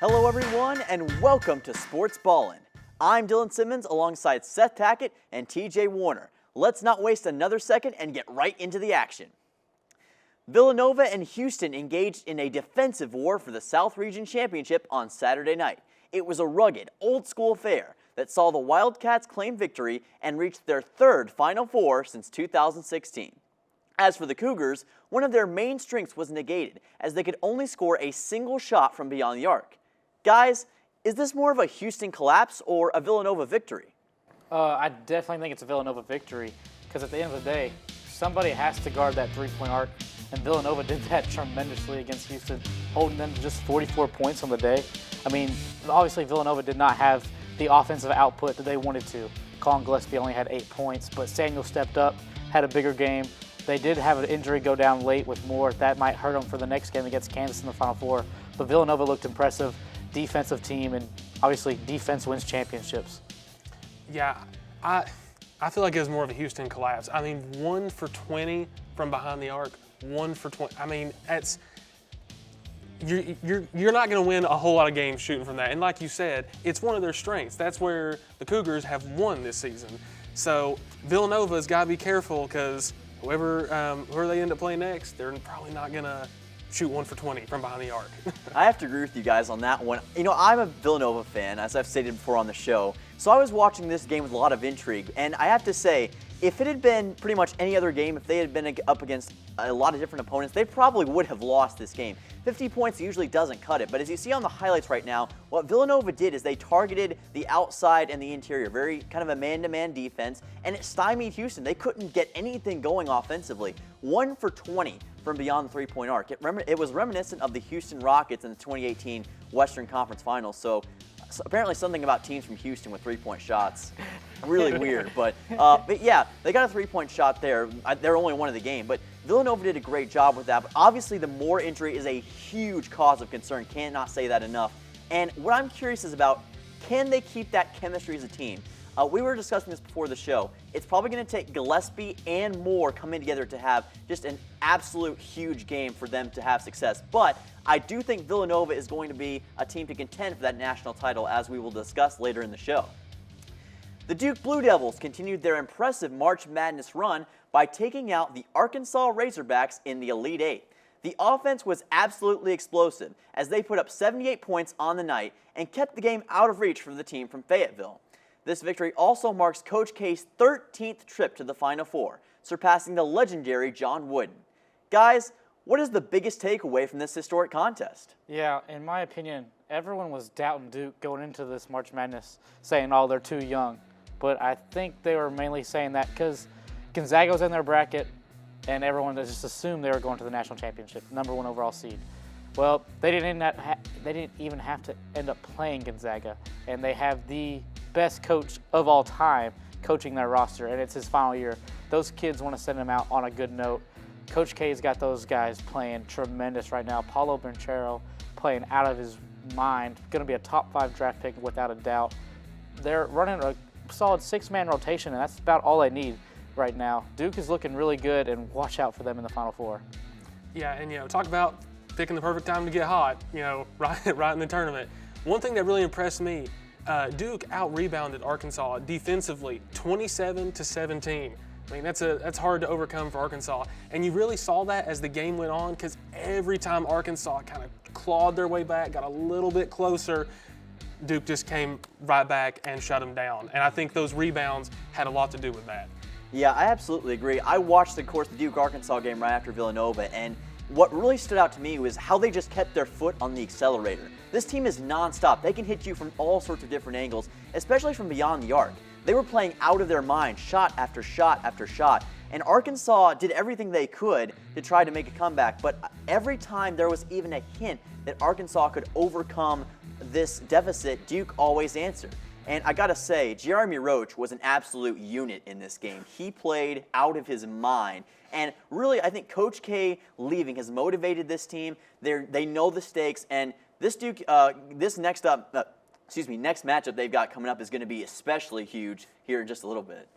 Hello everyone and welcome to Sportsballin. I'm Dylan Simmons alongside Seth Tackett and TJ Warner. Let's not waste another second and get right into the action. Villanova and Houston engaged in a defensive war for the South Region Championship on Saturday night. It was a rugged, old-school affair that saw the Wildcats claim victory and reach their third Final Four since 2016. As for the Cougars, one of their main strengths was negated, as they could only score a single shot from beyond the arc. Guys, is this more of a Houston collapse or a Villanova victory? I definitely think it's a Villanova victory, because at the end of the day, somebody has to guard that three-point arc, and Villanova did that tremendously against Houston, holding them to just 44 points on the day. I mean, obviously Villanova did not have the offensive output that they wanted to. Colin Gillespie only had 8 points, but Samuel stepped up, had a bigger game. They did have an injury go down late with Moore. That might hurt them for the next game against Kansas in the Final Four. But Villanova looked impressive, defensive team, and obviously defense wins championships. Yeah, I feel like it was more of a Houston collapse. I mean, 1 for 20 from behind the arc, 1 for 20. I mean, that's you're not going to win a whole lot of games shooting from that. And like you said, it's one of their strengths. That's where the Cougars have won this season. So Villanova's got to be careful because whoever they end up playing next, they're probably not going to shoot 1 for 20 from behind the arc. I have to agree with you guys on that one. You know, I'm a Villanova fan, as I've stated before on the show, so I was watching this game with a lot of intrigue, and I have to say, if it had been pretty much any other game, if they had been up against a lot of different opponents, they probably would have lost this game. 50 points usually doesn't cut it, but as you see on the highlights right now, what Villanova did is they targeted the outside and the interior, very kind of a man-to-man defense, and it stymied Houston. They couldn't get anything going offensively. 1 for 20 from beyond the three-point arc. It was reminiscent of the Houston Rockets in the 2018 Western Conference Finals, so apparently something about teams from Houston with three-point shots. Really weird, but yeah, they got a three-point shot there. They're only one of the game, but Villanova did a great job with that. But obviously the Moore injury is a huge cause of concern. Cannot say that enough. And what I'm curious is about, can they keep that chemistry as a team? We were discussing this before the show. It's probably going to take Gillespie and Moore coming together to have just an absolute huge game for them to have success. But I do think Villanova is going to be a team to contend for that national title, as we will discuss later in the show. The Duke Blue Devils continued their impressive March Madness run by taking out the Arkansas Razorbacks in the Elite Eight. The offense was absolutely explosive as they put up 78 points on the night and kept the game out of reach for the team from Fayetteville. This victory also marks Coach K's 13th trip to the Final Four, surpassing the legendary John Wooden. Guys, what is the biggest takeaway from this historic contest? Yeah, in my opinion, everyone was doubting Duke going into this March Madness, saying, oh, they're too young. But I think they were mainly saying that because Gonzaga was in their bracket, and everyone just assumed they were going to the national championship, #1 overall seed. Well, they didn't even have to end up playing Gonzaga, and they have the best coach of all time coaching their roster, and it's his final year. Those kids want to send him out on a good note. Coach K's got those guys playing tremendous right now. Paulo Banchero playing out of his mind, going to be a top 5 draft pick without a doubt. They're running a solid 6-man rotation, and that's about all they need right now. Duke is looking really good, and watch out for them in the Final Four. Yeah, and talk about picking the perfect time to get hot, right in the tournament. One thing that really impressed me, Duke out-rebounded Arkansas defensively, 27-17. I mean, that's hard to overcome for Arkansas. And you really saw that as the game went on, because every time Arkansas kind of clawed their way back, got a little bit closer, Duke just came right back and shut them down. And I think those rebounds had a lot to do with that. Yeah, I absolutely agree. I watched, of course, the Duke-Arkansas game right after Villanova, and what really stood out to me was how they just kept their foot on the accelerator. This team is nonstop. They can hit you from all sorts of different angles, especially from beyond the arc. They were playing out of their mind, shot after shot after shot, and Arkansas did everything they could to try to make a comeback, but every time there was even a hint that Arkansas could overcome this deficit, Duke always answered. And I gotta say, Jeremy Roach was an absolute unit in this game. He played out of his mind. And really, I think Coach K leaving has motivated this team. They know the stakes, and this Duke, this next matchup they've got coming up is going to be especially huge here in just a little bit.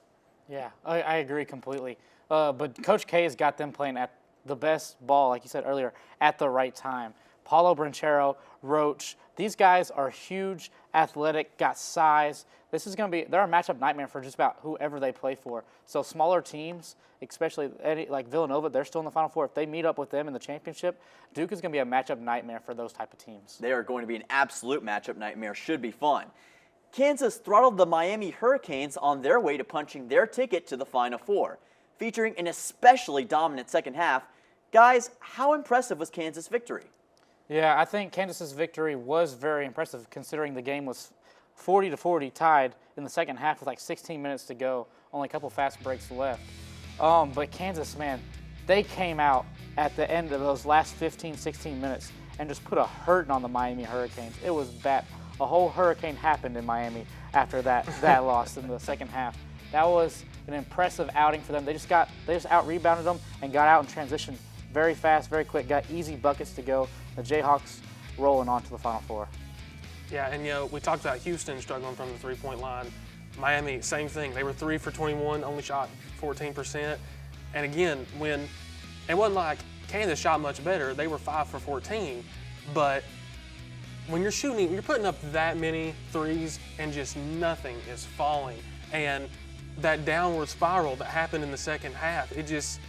Yeah, I agree completely. But Coach K has got them playing at the best ball, like you said earlier, at the right time. Paulo Branchero, Roach. These guys are huge, athletic, got size. This is going to be, they're a matchup nightmare for just about whoever they play for. So smaller teams, especially like Villanova, they're still in the Final Four. If they meet up with them in the championship, Duke is going to be a matchup nightmare for those type of teams. They are going to be an absolute matchup nightmare. Should be fun. Kansas throttled the Miami Hurricanes on their way to punching their ticket to the Final Four, featuring an especially dominant second half. Guys, how impressive was Kansas' victory? Yeah, I think Kansas's victory was very impressive considering the game was 40-40 tied in the second half with like 16 minutes to go, only a couple fast breaks left. But Kansas, man, they came out at the end of those last 15, 16 minutes and just put a hurting on the Miami Hurricanes. It was bad. A whole hurricane happened in Miami after that loss in the second half. That was an impressive outing for them. They just out-rebounded them and got out in transition very fast, very quick, got easy buckets to go. The Jayhawks rolling on to the Final Four. Yeah, and we talked about Houston struggling from the three-point line. Miami, same thing. They were 3 for 21, only shot 14%. And again, it wasn't like Kansas shot much better. They were 5 for 14. But when you're putting up that many threes and just nothing is falling, and that downward spiral that happened in the second half, it just,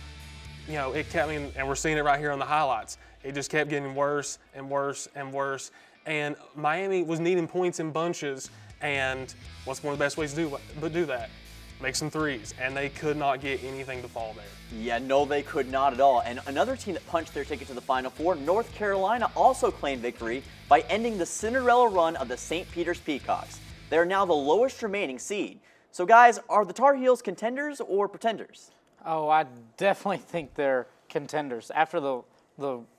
it kept, and we're seeing it right here on the highlights. It just kept getting worse and worse and worse. And Miami was needing points in bunches, and what's one of the best ways to do that? Make some threes, and they could not get anything to fall there. Yeah, no, they could not at all. And another team that punched their ticket to the Final Four, North Carolina, also claimed victory by ending the Cinderella run of the St. Peter's Peacocks. They are now the lowest remaining seed. So guys, are the Tar Heels contenders or pretenders? Oh, I definitely think they're contenders. After the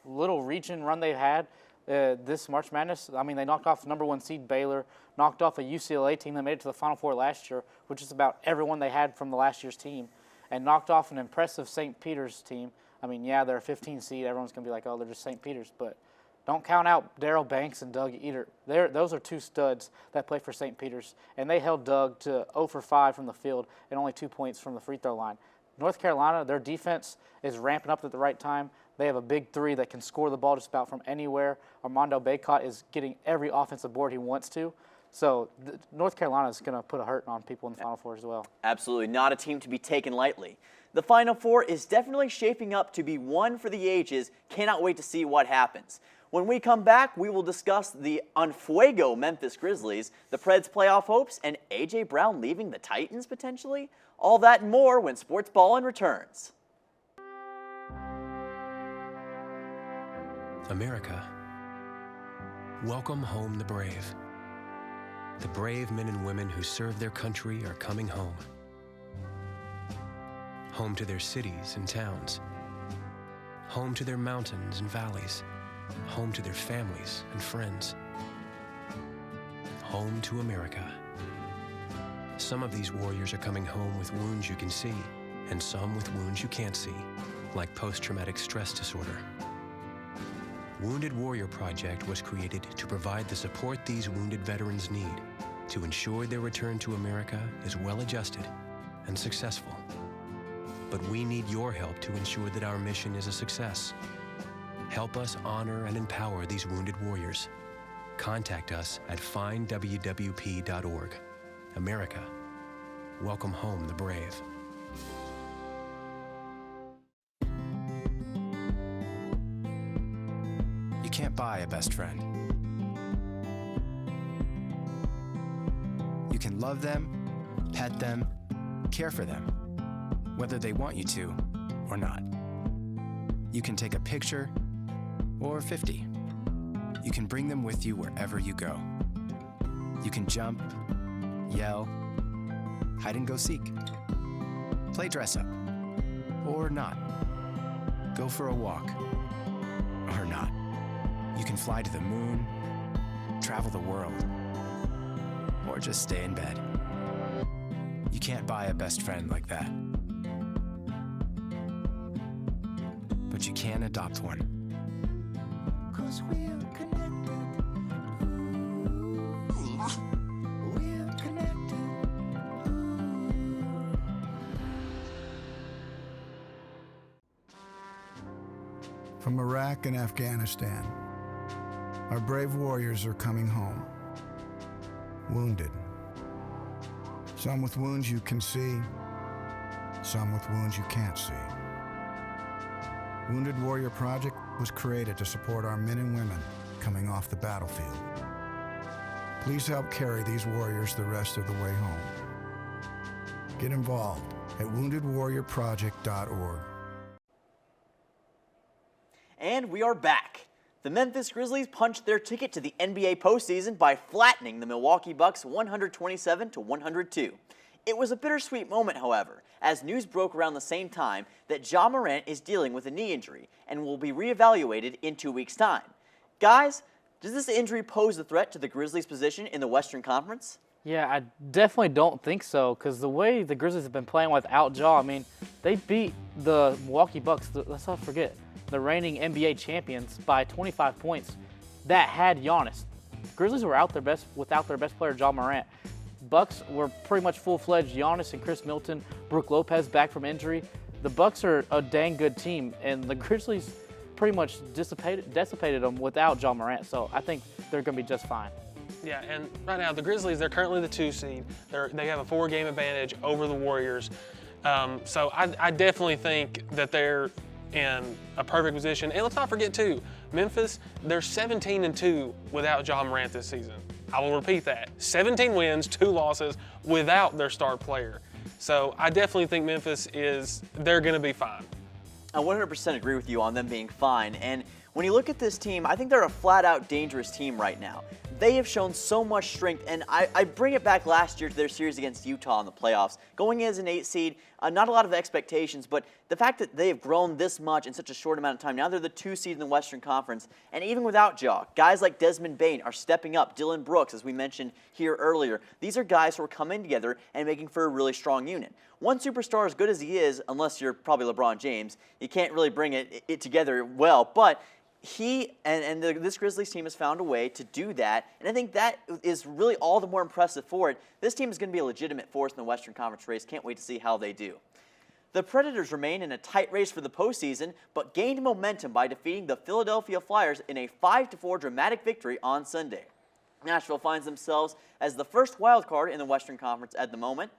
little region run they had this March Madness, they knocked off number 1 seed Baylor, knocked off a UCLA team that made it to the Final Four last year, which is about everyone they had from the last year's team, and knocked off an impressive St. Peter's team. They're a 15 seed. Everyone's going to be like, oh, they're just St. Peter's, but don't count out Daryl Banks and Doug Eater. Those are two studs that play for St. Peter's, and they held Doug to 0 for 5 from the field and only 2 points from the free throw line. North Carolina, their defense is ramping up at the right time. They have a big three that can score the ball just about from anywhere. Armando Bacot is getting every offensive board he wants to. So North Carolina is going to put a hurt on people in the Final Four as well. Absolutely, not a team to be taken lightly. The Final Four is definitely shaping up to be one for the ages. Cannot wait to see what happens. When we come back, we will discuss the Unfuego Memphis Grizzlies, the Preds' playoff hopes, and A.J. Brown leaving the Titans potentially. All that and more when Sportsballin returns. America, welcome home the brave. The brave men and women who serve their country are coming home. Home to their cities and towns. Home to their mountains and valleys. Home to their families and friends. Home to America. Some of these warriors are coming home with wounds you can see, and some with wounds you can't see, like post-traumatic stress disorder. Wounded Warrior Project was created to provide the support these wounded veterans need to ensure their return to America is well-adjusted and successful. But we need your help to ensure that our mission is a success. Help us honor and empower these wounded warriors. Contact us at findwwp.org. America, welcome home the brave. You can't buy a best friend. You can love them, pet them, care for them, whether they want you to or not. You can take a picture or 50. You can bring them with you wherever you go. You can jump, yell, hide and go seek, play dress up, or not. Go for a walk, or not. You can fly to the moon, travel the world, or just stay in bed. You can't buy a best friend like that. But you can adopt one. 'Cause we're connected. We're connected. From Iraq and Afghanistan Our brave warriors are coming home, wounded. Some with wounds you can see, some with wounds you can't see. Wounded Warrior Project was created to support our men and women coming off the battlefield. Please help carry these warriors the rest of the way home. Get involved at woundedwarriorproject.org. And we are back. The Memphis Grizzlies punched their ticket to the NBA postseason by flattening the Milwaukee Bucks 127-102. It was a bittersweet moment, however, as news broke around the same time that Ja Morant is dealing with a knee injury and will be reevaluated in 2 weeks' time. Guys, does this injury pose a threat to the Grizzlies' position in the Western Conference? Yeah, I definitely don't think so, because the way the Grizzlies have been playing without Ja, I mean, they beat the Milwaukee Bucks, let's not forget, the reigning NBA champions by 25 points that had Giannis. Grizzlies were without their best player, Ja Morant. Bucks were pretty much full-fledged. Giannis and Chris Middleton, Brook Lopez back from injury. The Bucks are a dang good team, and the Grizzlies pretty much decimated them without Ja Morant, so I think they're going to be just fine. Yeah, and right now the Grizzlies, they're currently the 2 seed. They have a 4-game advantage over the Warriors. So I definitely think that they're in a perfect position. And let's not forget too, Memphis, they're 17-2 without Ja Morant this season. I will repeat that. 17 wins, 2 losses without their star player. So I definitely think Memphis they're going to be fine. I 100% agree with you on them being fine. And when you look at this team, I think they're a flat-out dangerous team right now. They have shown so much strength, and I bring it back last year to their series against Utah in the playoffs. Going in as an 8 seed, not a lot of expectations, but the fact that they have grown this much in such a short amount of time, now they're the 2 seed in the Western Conference, and even without Ja, guys like Desmond Bane are stepping up, Dylan Brooks, as we mentioned here earlier. These are guys who are coming together and making for a really strong unit. One superstar, as good as he is, unless you're probably LeBron James, you can't really bring it together well, but this Grizzlies team has found a way to do that, and I think that is really all the more impressive for it. This team is going to be a legitimate force in the Western Conference race. Can't wait to see how they do. The Predators remain in a tight race for the postseason, but gained momentum by defeating the Philadelphia Flyers in a 5-4 dramatic victory on Sunday. Nashville finds themselves as the first wild card in the Western Conference at the moment,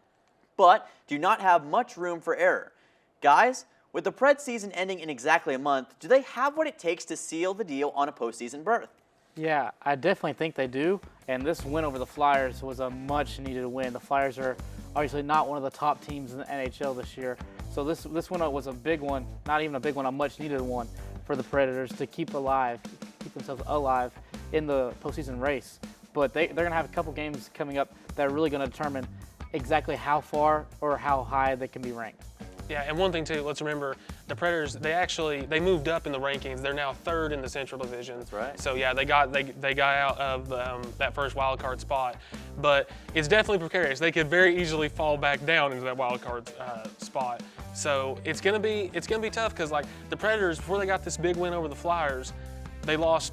but do not have much room for error. Guys, with the Pred season ending in exactly a month, do they have what it takes to seal the deal on a postseason berth? Yeah, I definitely think they do, and this win over the Flyers was a much-needed win. The Flyers are obviously not one of the top teams in the NHL this year, so this one was a big one, not even a big one, a much-needed one for the Predators to keep themselves alive in the postseason race. But they're going to have a couple games coming up that are really going to determine exactly how far or how high they can be ranked. Yeah, and one thing too, let's remember, the Predators, they moved up in the rankings. They're now 3rd in the Central Division. That's right. So yeah, they got out of that first wild card spot. But it's definitely precarious. They could very easily fall back down into that wild card spot. So it's gonna be tough because like the Predators, before they got this big win over the Flyers, they lost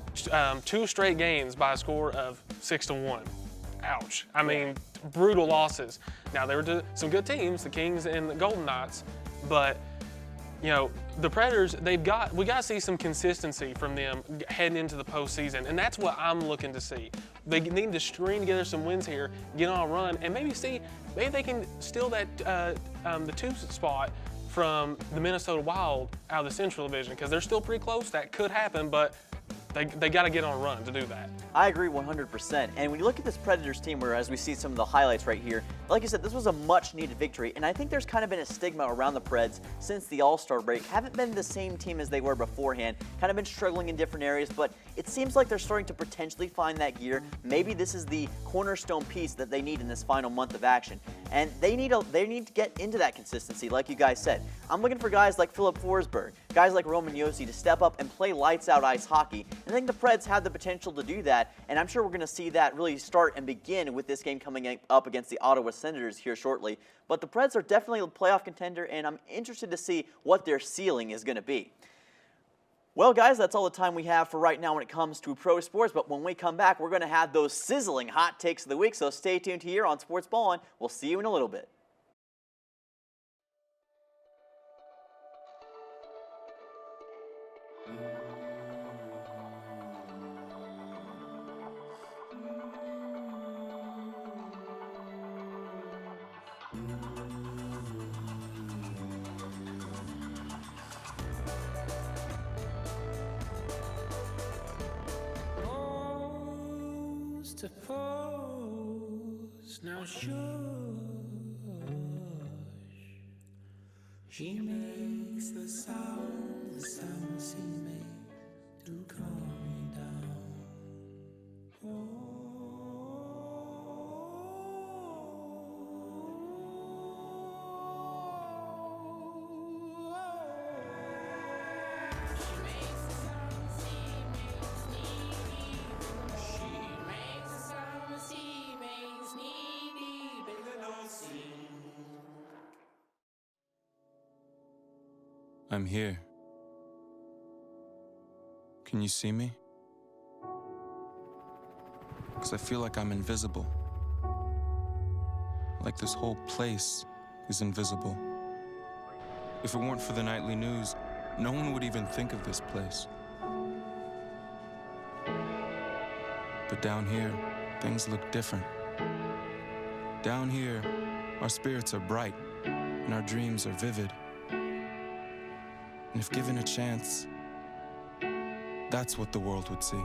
2 straight games by a score of 6-1. Ouch. I mean, brutal losses. Now, they were some good teams, the Kings and the Golden Knights, but, you know, the Predators, we got to see some consistency from them heading into the postseason, and that's what I'm looking to see. They need to string together some wins here, get on a run, and maybe they can steal that the 2 spot from the Minnesota Wild out of the Central Division, because they're still pretty close. That could happen, but they got to get on a run to do that. I agree 100%. And when you look at this Predators team, where as we see some of the highlights right here, like you said, this was a much-needed victory. And I think there's kind of been a stigma around the Preds since the All-Star break. Haven't been the same team as they were beforehand. Kind of been struggling in different areas, but it seems like they're starting to potentially find that gear. Maybe this is the cornerstone piece that they need in this final month of action. And they need to get into that consistency, like you guys said. I'm looking for guys like Philip Forsberg, guys like Roman Josi to step up and play lights-out ice hockey. And I think the Preds have the potential to do that, and I'm sure we're going to see that really start and begin with this game coming up against the Ottawa Senators here shortly. But the Preds are definitely a playoff contender, and I'm interested to see what their ceiling is going to be. Well, guys, that's all the time we have for right now when it comes to pro sports, but when we come back, we're going to have those sizzling hot takes of the week, so stay tuned here on Sportsballin. We'll see you in a little bit. suppose now shush. She makes the sound she makes to calm me down. She makes the sound she makes needy. She makes the sound she makes needy. Baby, don't sing. I'm here. Can you see me? Because I feel like I'm invisible. Like this whole place is invisible. If it weren't for the nightly news, no one would even think of this place. But down here, things look different. Down here, our spirits are bright and our dreams are vivid. And if given a chance, that's what the world would see.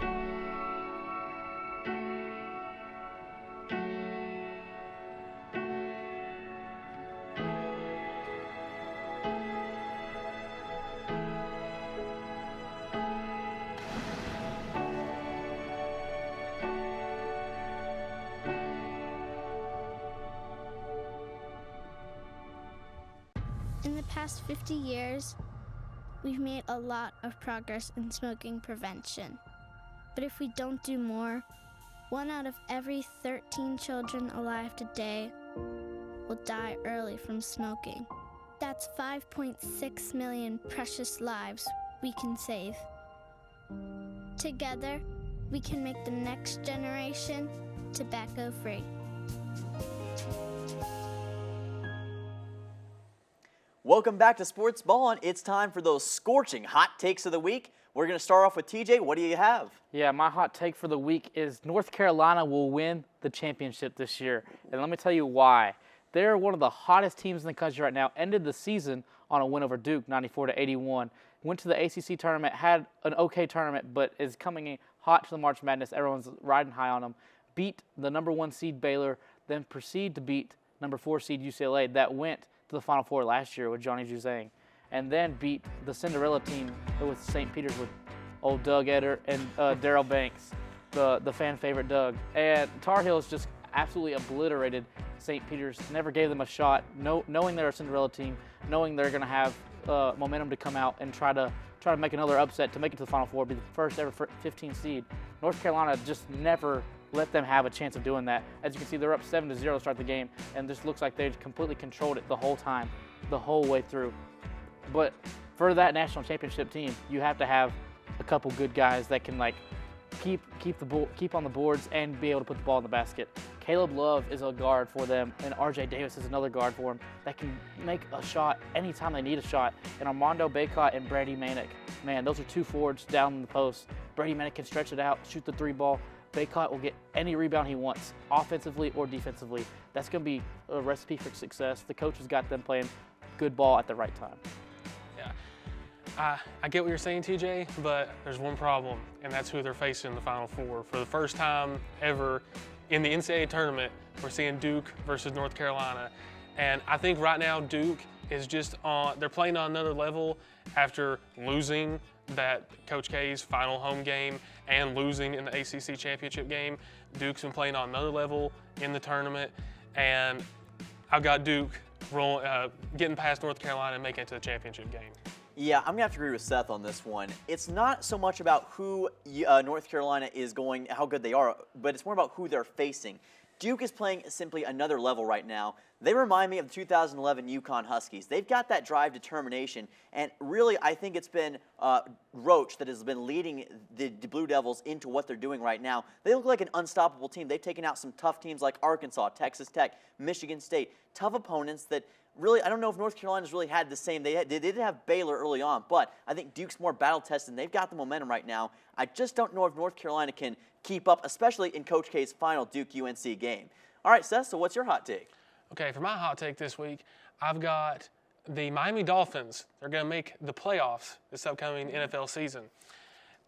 In the past 50 years, we've made a lot of progress in smoking prevention. But if we don't do more, 1 out of every 13 children alive today will die early from smoking. That's 5.6 million precious lives we can save. Together, we can make the next generation tobacco-free. Welcome back to Sports Ballin'. It's time for those scorching hot takes of the week. We're going to start off with TJ. What do you have? Yeah, my hot take for the week is North Carolina will win the championship this year. And let me tell you why. They're one of the hottest teams in the country right now. Ended the season on a win over Duke, 94-81. Went to the ACC tournament, had an okay tournament, but is coming in hot to the March Madness. Everyone's riding high on them. Beat the number 1 seed Baylor, then proceed to beat number 4 seed UCLA that went to the Final Four last year with Johnny Juzang, and then beat the Cinderella team with St. Peter's with old Doug Eder and Darryl Banks, the fan favorite Doug. And Tar Heels just absolutely obliterated St. Peter's, never gave them a shot, knowing they're a Cinderella team, knowing they're going to have momentum to come out and try to make another upset to make it to the Final Four, be the first ever 15 seed. North Carolina just never let them have a chance of doing that. As you can see, they're up 7-0 to start the game, and this looks like they've completely controlled it the whole time, the whole way through. But for that national championship team, you have to have a couple good guys that can keep on the boards and be able to put the ball in the basket. Caleb Love is a guard for them, and RJ Davis is another guard for them that can make a shot anytime they need a shot. And Armando Bacot and Brady Manick, man, those are 2 forwards down in the post. Brady Manick can stretch it out, shoot the 3 ball. Bacot will get any rebound he wants, offensively or defensively. That's going to be a recipe for success. The coach has got them playing good ball at the right time. Yeah, I get what you're saying, TJ, but there's one problem, and that's who they're facing in the Final Four. For the first time ever in the NCAA tournament, we're seeing Duke versus North Carolina. And I think right now Duke is just they're playing on another level after losing that Coach K's final home game and losing in the ACC championship game. Duke's been playing on another level in the tournament, and I've got Duke getting past North Carolina and making it to the championship game. Yeah, I'm going to have to agree with Seth on this one. It's not so much about who North Carolina is going, how good they are, but it's more about who they're facing. Duke is playing simply another level right now. They remind me of the 2011 UConn Huskies. They've got that drive, determination, and really I think it's been Roach that has been leading the Blue Devils into what they're doing right now. They look like an unstoppable team. They've taken out some tough teams like Arkansas, Texas Tech, Michigan State, tough opponents that really, I don't know if North Carolina's really had the same. They did have Baylor early on, but I think Duke's more battle-tested, and they've got the momentum right now. I just don't know if North Carolina can keep up, especially in Coach K's final Duke-UNC game. All right, Seth, so what's your hot take? Okay, for my hot take this week, I've got the Miami Dolphins. They're going to make the playoffs this upcoming NFL season.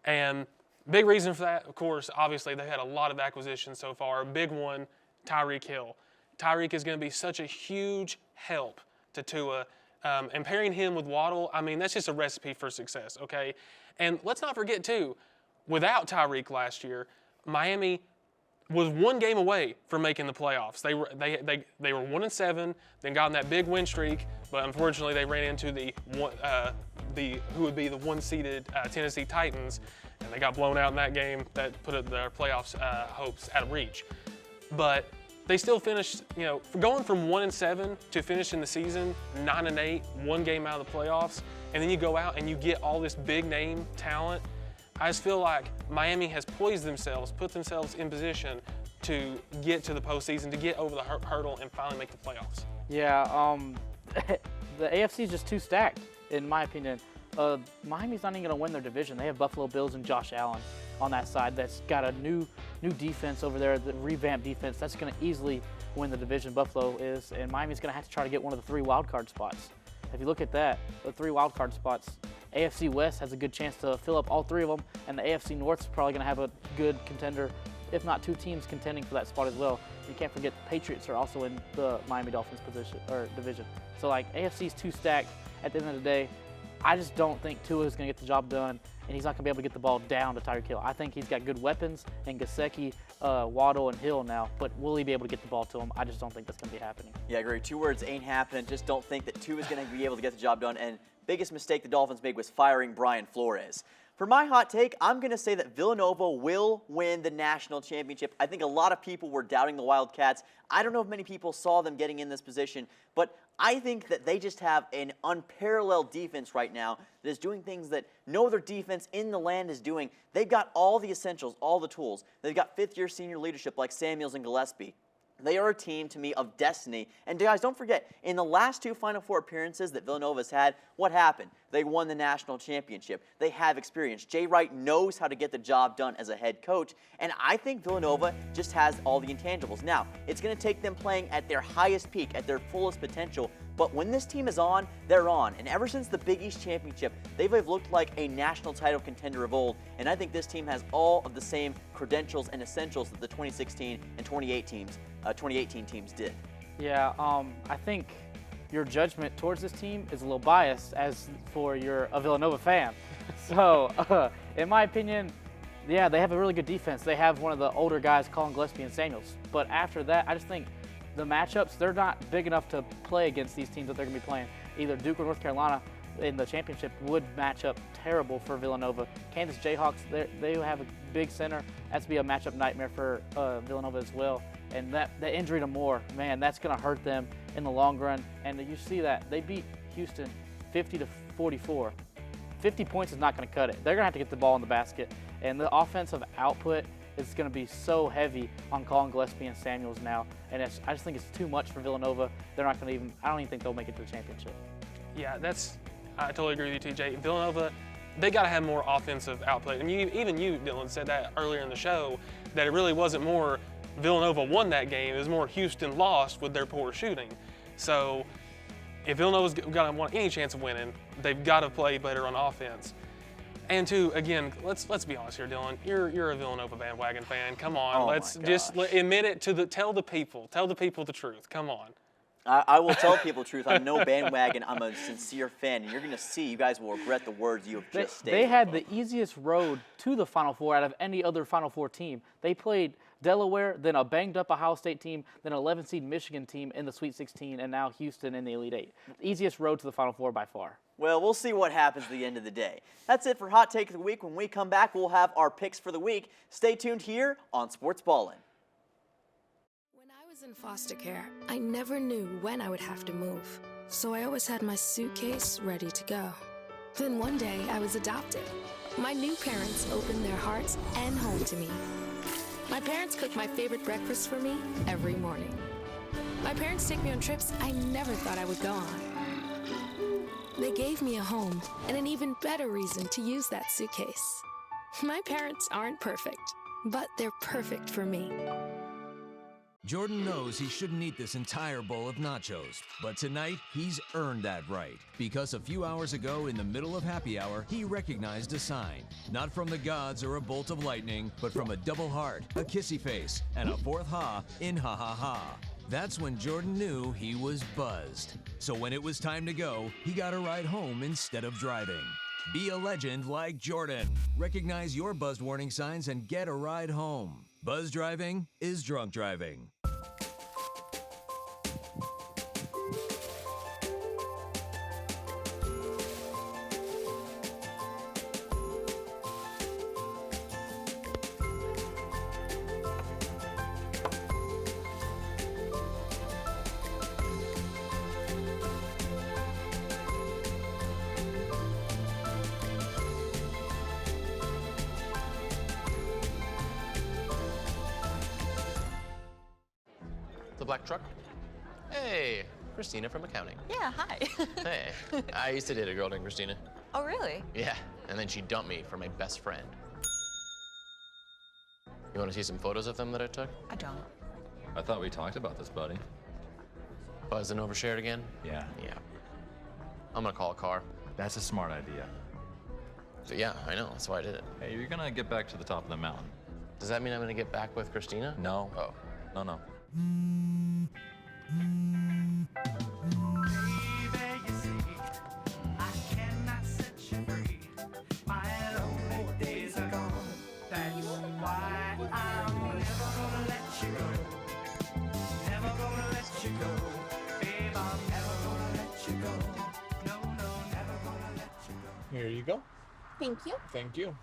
And Big reason for that, of course, obviously they had a lot of acquisitions so far. Big one, Tyreek Hill. Tyreek is going to be such a huge help to Tua. And pairing him with Waddle, I mean, that's just a recipe for success, okay? And let's not forget, too, without Tyreek last year, Miami was one game away from making the playoffs. They were 1-7, then got on that big win streak, but unfortunately they ran into the who would be the one-seeded Tennessee Titans, and they got blown out in that game. That put their playoffs hopes out of reach. But they still finished, going from 1-7 to finishing the season 9-8, one game out of the playoffs, and then you go out and you get all this big name talent. I just feel like Miami has poised themselves, put themselves in position to get to the postseason, to get over the hurdle and finally make the playoffs. Yeah, the AFC is just too stacked, in my opinion. Miami's not even going to win their division. They have Buffalo Bills and Josh Allen on that side that's got a new defense over there, the revamped defense. That's going to easily win the division, Buffalo is, and Miami's going to have to try to get one of the 3 wild card spots. If you look at that, the 3 wild card spots, AFC West has a good chance to fill up all 3 of them, and the AFC North is probably going to have a good contender, if not 2 teams contending for that spot as well. You can't forget the Patriots are also in the Miami Dolphins division. So AFC's too stacked. At the end of the day, I just don't think Tua is going to get the job done, and he's not going to be able to get the ball down to Tyreek Hill. I think he's got good weapons in Gesicki, Waddle, and Hill now, but will he be able to get the ball to him? I just don't think that's going to be happening. Yeah, I agree. 2 words, ain't happening. Just don't think that Tua is going to be able to get the job done. And biggest mistake the Dolphins made was firing Brian Flores. For my hot take, I'm going to say that Villanova will win the national championship. I think a lot of people were doubting the Wildcats. I don't know if many people saw them getting in this position, but I think that they just have an unparalleled defense right now that is doing things that no other defense in the land is doing. They've got all the essentials, all the tools. They've got 5th-year senior leadership like Samuels and Gillespie. They are a team, to me, of destiny. And guys, don't forget, in the last 2 Final Four appearances that Villanova's had, what happened? They won the national championship. They have experience. Jay Wright knows how to get the job done as a head coach, and I think Villanova just has all the intangibles. Now, it's going to take them playing at their highest peak, at their fullest potential, but when this team is on, they're on. And ever since the Big East Championship, they've looked like a national title contender of old, and I think this team has all of the same credentials and essentials that the 2016 and 2018 teams did. Yeah, I think your judgment towards this team is a little biased as for you're a Villanova fan. So, in my opinion, yeah, they have a really good defense. They have one of the older guys, Colin Gillespie and Samuels. But after that, I just think the matchups, they're not big enough to play against these teams that they're going to be playing. Either Duke or North Carolina in the championship would match up terrible for Villanova. Kansas Jayhawks, they have a big center. That's be a matchup nightmare for Villanova as well. And the injury to Moore, man, that's going to hurt them in the long run. And you see that. They beat Houston 50-44. 50 points is not going to cut it. They're going to have to get the ball in the basket. And the offensive output is going to be so heavy on Colin Gillespie and Samuels now. And I just think it's too much for Villanova. They're not going to I don't even think they'll make it to the championship. Yeah, I totally agree with you, TJ. Villanova, they got to have more offensive output. And even you, Dylan, said that earlier in the show, that it really wasn't more Villanova won that game. It was more Houston lost with their poor shooting. So if Villanova's got to want any chance of winning, they've got to play better on offense. And again, let's be honest here, Dylan. You're a Villanova bandwagon fan. Come on, let's just admit it tell the people the truth. Come on. I will tell people the truth. I'm no bandwagon. I'm a sincere fan, and you're going to see you guys will regret the words you have just stated. They had the easiest road to the Final Four out of any other Final Four team. They played Delaware, then a banged-up Ohio State team, then an 11-seed Michigan team in the Sweet 16, and now Houston in the Elite Eight. Easiest road to the Final Four by far. Well, we'll see what happens at the end of the day. That's it for Hot Take of the Week. When we come back, we'll have our picks for the week. Stay tuned here on Sportsballin. When I was in foster care, I never knew when I would have to move. So I always had my suitcase ready to go. Then one day, I was adopted. My new parents opened their hearts and home to me. My parents cook my favorite breakfast for me every morning. My parents take me on trips I never thought I would go on. They gave me a home and an even better reason to use that suitcase. My parents aren't perfect, but they're perfect for me. Jordan knows he shouldn't eat this entire bowl of nachos, but tonight he's earned that right. Because a few hours ago, in the middle of happy hour, he recognized a sign. Not from the gods or a bolt of lightning, but from a double heart, a kissy face, and a fourth ha in ha ha ha. That's when Jordan knew he was buzzed. So when it was time to go, he got a ride home instead of driving. Be a legend like Jordan. Recognize your buzzed warning signs and get a ride home. Buzz driving is drunk driving. The black truck? Hey, Christina from accounting. Yeah, hi. Hey, I used to date a girl named Christina. Oh, really? Yeah, and then she dumped me for my best friend. You want to see some photos of them that I took? I don't. I thought we talked about this, buddy. Buzz and overshared again? Yeah. Yeah. I'm gonna call a car. That's a smart idea. So yeah, I know, that's why I did it. Hey, you're gonna get back to the top of the mountain. Does that mean I'm gonna get back with Christina? No. Oh. No. Here you go. Thank you. Thank you.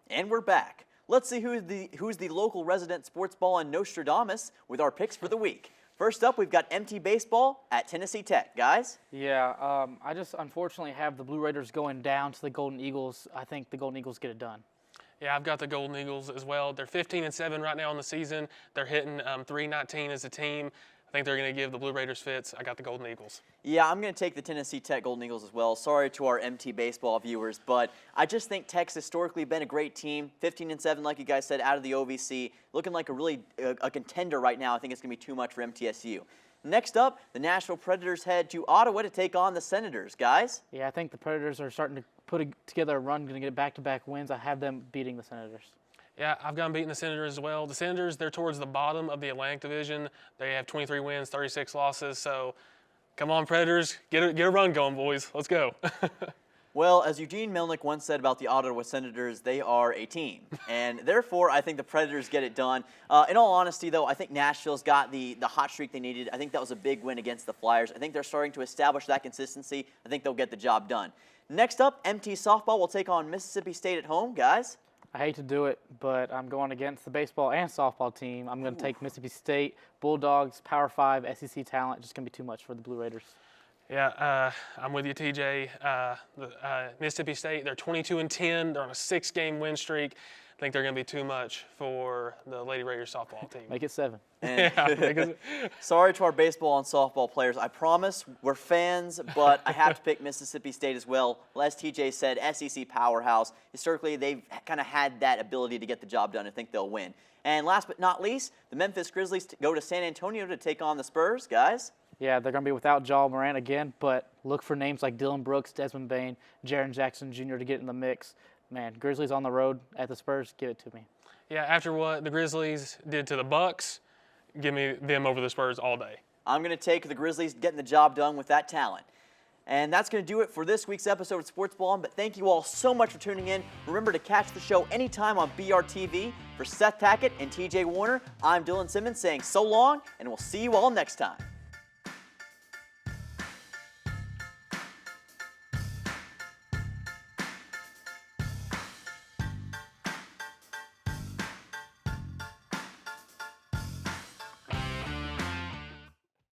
And we're back. Let's see who's the local resident sports ball and Nostradamus with our picks for the week. First up, we've got MT Baseball at Tennessee Tech. Guys? Yeah, I just unfortunately have the Blue Raiders going down to the Golden Eagles. I think the Golden Eagles get it done. Yeah, I've got the Golden Eagles as well. They're 15-7 right now in the season. They're hitting .319 as a team. I think they're going to give the Blue Raiders fits. I got the Golden Eagles. Yeah, I'm going to take the Tennessee Tech Golden Eagles as well. Sorry to our MT Baseball viewers, but I just think Tech's historically been a great team. 15-7, like you guys said, out of the OVC. Looking like a contender right now. I think it's going to be too much for MTSU. Next up, the Nashville Predators head to Ottawa to take on the Senators. Guys? Yeah, I think the Predators are starting to put together a run, going to get back-to-back wins. I have them beating the Senators. Yeah, I've got them beating the Senators as well. The Senators, they're towards the bottom of the Atlantic Division. They have 23 wins, 36 losses. So come on, Predators. Get a run going, boys. Let's go. Well, as Eugene Melnick once said about the Ottawa Senators, they are a team. And therefore, I think the Predators get it done. In all honesty, though, I think Nashville's got the hot streak they needed. I think that was a big win against the Flyers. I think they're starting to establish that consistency. I think they'll get the job done. Next up, MT Softball will take on Mississippi State at home. Guys? I hate to do it, but I'm going against the baseball and softball team. I'm going to take Mississippi State, Bulldogs, Power 5, SEC talent. Just going to be too much for the Blue Raiders. Yeah, I'm with you, TJ. Mississippi State, they're 22-10. They're on a 6-game win streak. I think they're going to be too much for the Lady Raiders softball team. Make it 7. And sorry to our baseball and softball players. I promise we're fans, but I have to pick Mississippi State as well. As TJ said, SEC powerhouse. Historically, they've kind of had that ability to get the job done. I think they'll win. And last but not least, the Memphis Grizzlies go to San Antonio to take on the Spurs. Guys? Yeah, they're going to be without Ja Morant again, but look for names like Dylan Brooks, Desmond Bain, Jaren Jackson Jr. to get in the mix. Man, Grizzlies on the road at the Spurs, give it to me. Yeah, after what the Grizzlies did to the Bucks, give me them over the Spurs all day. I'm going to take the Grizzlies getting the job done with that talent. And that's going to do it for this week's episode of Sportsballin. But thank you all so much for tuning in. Remember to catch the show anytime on BRTV. For Seth Tackett and TJ Warner, I'm Dylan Simmons saying so long, and we'll see you all next time.